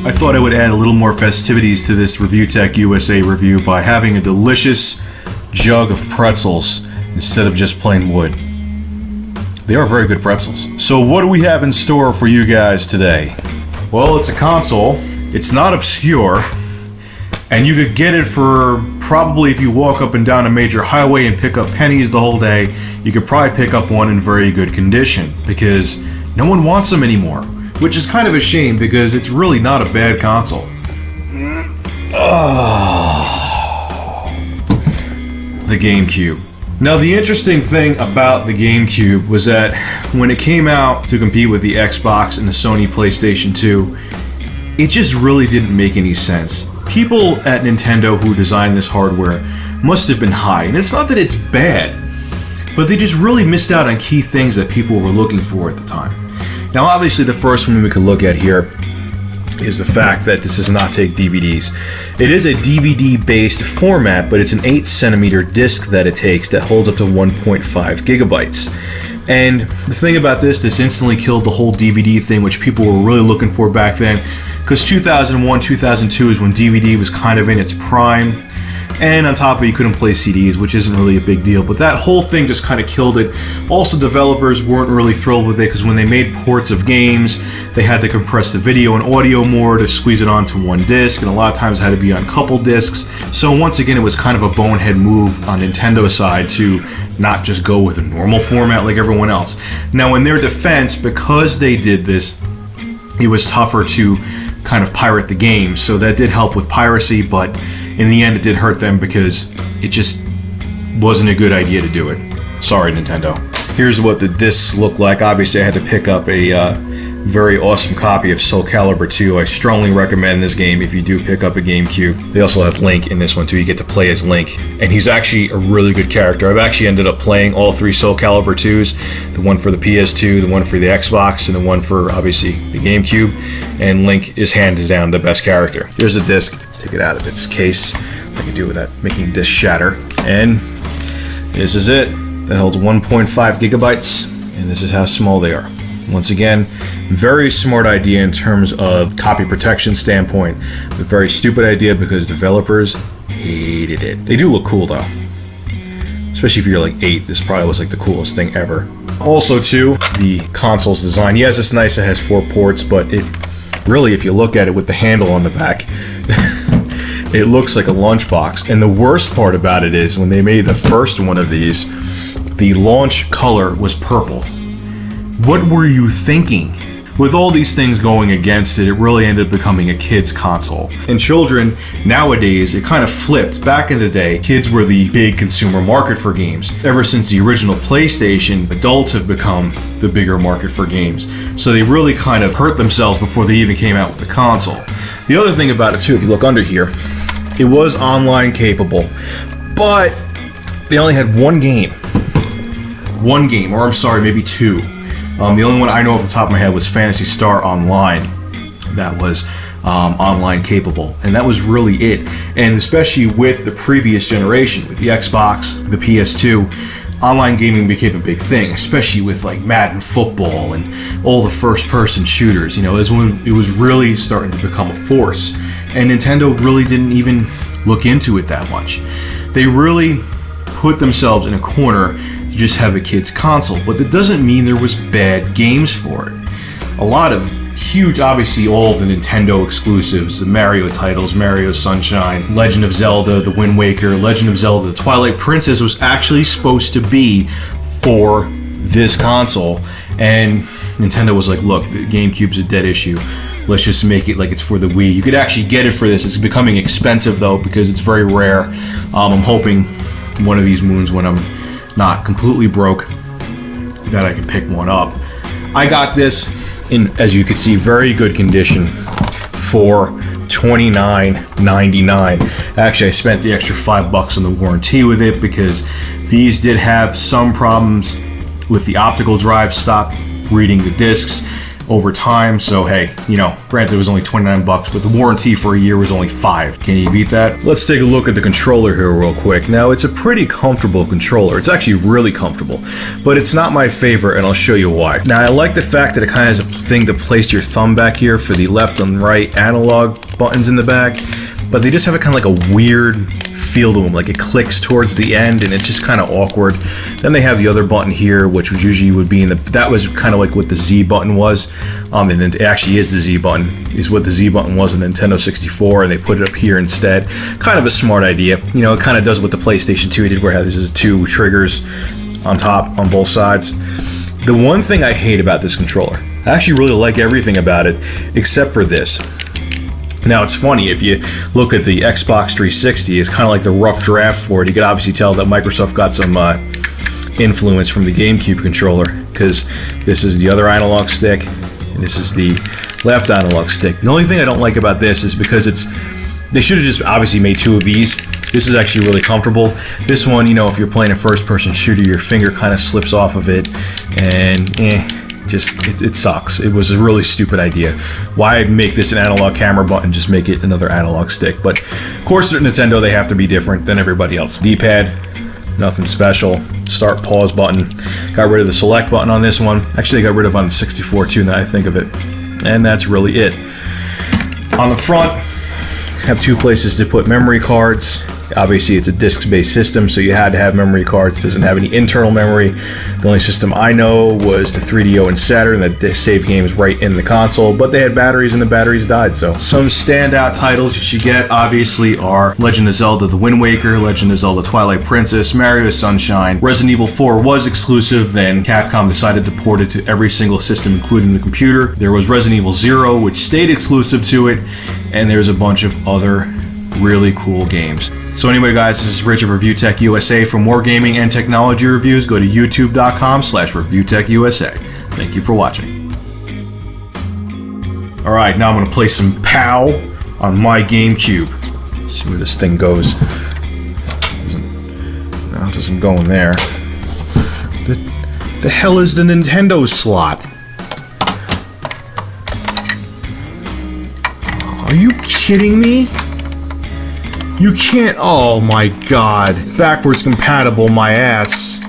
I thought I would add a little more festivities to this ReviewTechUSA review by having a delicious jug of pretzels instead of just plain wood. They are very good pretzels. So what do we have in store for you guys today? Well, it's a console. It's not obscure. And you could get it for probably, if you walk up and down a major highway and pick up pennies the whole day, you could probably pick up one in very good condition because no one wants them anymore, which is kind of a shame because it's really not a bad console. The GameCube. Now, the interesting thing about the GameCube was that when it came out to compete with the Xbox and the Sony PlayStation 2, it just really didn't make any sense. People at Nintendo who designed this hardware must have been high, and it's not that it's bad, but they just really missed out on key things that people were looking for at the time. Now, obviously, the first one we could look at here is the fact that this does not take DVDs. It is a DVD-based format, but it's an 8-centimeter disc that it takes that holds up to 1.5 gigabytes. And the thing about this instantly killed the whole DVD thing, which people were really looking for back then, because 2001, 2002 is when DVD was kind of in its prime. And on top of it, you couldn't play CDs, which isn't really a big deal. But that whole thing just kind of killed it. Also, developers weren't really thrilled with it because when they made ports of games, they had to compress the video and audio more to squeeze it onto one disc, and a lot of times it had to be on a couple discs. So once again, it was kind of a bonehead move on Nintendo's side to not just go with a normal format like everyone else. Now, in their defense, because they did this, it was tougher to kind of pirate the game. So that did help with piracy, but in the end, it did hurt them because it just wasn't a good idea to do it. Sorry, Nintendo. Here's what the discs look like. Obviously, I had to pick up a very awesome copy of Soul Calibur 2. I strongly recommend this game if you do pick up a GameCube. They also have Link in this one too. You get to play as Link, and he's actually a really good character. I've actually ended up playing all 3 Soul Calibur 2s, the one for the PS2, the one for the Xbox, and the one for, obviously, the GameCube, and Link is hands down the best character. Here's a disc. Take it out of its case. I can do without making the disc shatter. And this is it. That holds 1.5 gigabytes, and this is how small they are. Once again, very smart idea in terms of copy protection standpoint, but very stupid idea because developers hated it. They do look cool though. Especially if you're like 8, this probably was like the coolest thing ever. Also too, the console's design. Yes, it's nice it has 4 ports, but it really, if you look at it with the handle on the back, it looks like a lunchbox. And the worst part about it is when they made the first one of these, the launch color was purple. What were you thinking? With all these things going against it, it really ended up becoming a kid's console. And children, nowadays, it kind of flipped. Back in the day, kids were the big consumer market for games. Ever since the original PlayStation, adults have become the bigger market for games. So they really kind of hurt themselves before they even came out with the console. The other thing about it too, if you look under here, it was online capable, but they only had one game, or I'm sorry, maybe 2. The only one I know off the top of my head was Phantasy Star Online. That was online capable, and that was really it. And especially with the previous generation, with the Xbox, the PS2, online gaming became a big thing, especially with like Madden football and all the first-person shooters. You know, it was when it was really starting to become a force, and Nintendo really didn't even look into it that much. They really put themselves in a corner to just have a kid's console, but that doesn't mean there was bad games for it. A lot of huge, obviously all of the Nintendo exclusives, the Mario titles, Mario Sunshine, Legend of Zelda, The Wind Waker, Legend of Zelda, The Twilight Princess was actually supposed to be for this console, and Nintendo was like, look, the GameCube's a dead issue. Let's just make it like it's for the Wii. You could actually get it for this. It's becoming expensive though because it's very rare. I'm hoping one of these moons when I'm not completely broke that I can pick one up. I got this in, as you can see, very good condition for $29.99. Actually, I spent the extra $5 on the warranty with it because these did have some problems with the optical drive. Stop reading the discs. over time. So hey, you know, granted it was only 29 bucks, but the warranty for a year was only 5. Can you beat that? Let's take a look at the controller here real quick. Now, it's a pretty comfortable controller. It's actually really comfortable, but it's not my favorite, and I'll show you why. Now, I like the fact that it kind of has a thing to place your thumb back here for the left and right analog buttons in the back, but they just have a kind of like a weird feel to them, like it clicks towards the end and it's just kind of awkward. Then they have the other button here, which usually would be in the, that was kind of like what the Z button was, and then it actually is the Z button, is what the Z button was in Nintendo 64, and they put it up here instead. Kind of a smart idea. You know, it kind of does what the PlayStation 2 did, where it has these 2 triggers on top on both sides. The one thing I hate about this controller, I actually really like everything about it except for this. Now, it's funny, if you look at the Xbox 360, it's kind of like the rough draft for it. You can obviously tell that Microsoft got some influence from the GameCube controller, because this is the other analog stick, and this is the left analog stick. The only thing I don't like about this is because they should have just obviously made 2 of these. This is actually really comfortable. This one, you know, if you're playing a first-person shooter, your finger kind of slips off of it, and it sucks. It was a really stupid idea. Why make this an analog camera button? Just make it another analog stick. But of course, at Nintendo, they have to be different than everybody else. D-pad, nothing special. Start, pause button. Got rid of the select button on this one. Actually, I got rid of on the 64 too, now I think of it. And that's really it. On the front, have 2 places to put memory cards. Obviously, it's a disc-based system, so you had to have memory cards. It doesn't have any internal memory. The only system I know was the 3DO and Saturn that saved games right in the console, but they had batteries and the batteries died, so. Some standout titles you should get, obviously, are Legend of Zelda The Wind Waker, Legend of Zelda Twilight Princess, Mario Sunshine. Resident Evil 4 was exclusive, then Capcom decided to port it to every single system, including the computer. There was Resident Evil 0, which stayed exclusive to it, and there's a bunch of other really cool games. So anyway, guys, this is Rich of ReviewTechUSA. For more gaming and technology reviews, go to youtube.com/ReviewTechUSA. Thank you for watching. Alright, now I'm going to play some POW on my GameCube. Let's see where this thing goes. No, it doesn't go in there. The hell is the Nintendo slot? Are you kidding me? You can't, oh my god. Backwards compatible, my ass.